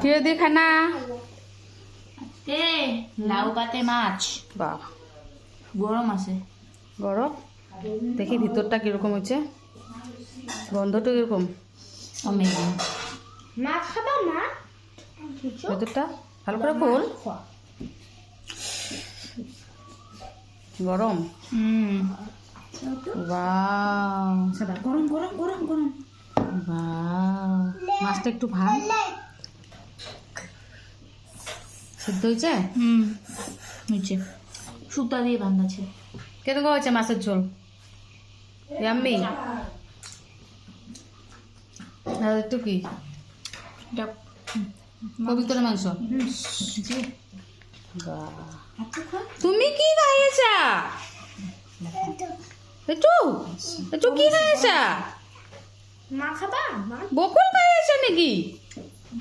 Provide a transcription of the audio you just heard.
কে দিয়ে খানা লাউ পাতে মাছ, বাহ গরম আছে। গরম দেখি ভিতরটা কিরকম হচ্ছে, গন্ধটা কিরকম অমেজিং। মাছ খাবা মা? ভিতরটা ভালো করে খোল। গরম বাহ গরম গরম গরম গরম। বাহ মাছটা একটু ভাগ সিদ্ধ হয়েছে। হয়েছে, সুতা দিয়ে বাঁধাছে। কেন হয়েছে মাছের ঝোল ইয়াম্মি। আর একটু কি পবিত্র মাংস। বাহ তুমি কি খাইয়েছা একটু একটু কি খাইয়েছা? মা খাবা মা? বকুল খাইয়েছে নাকি?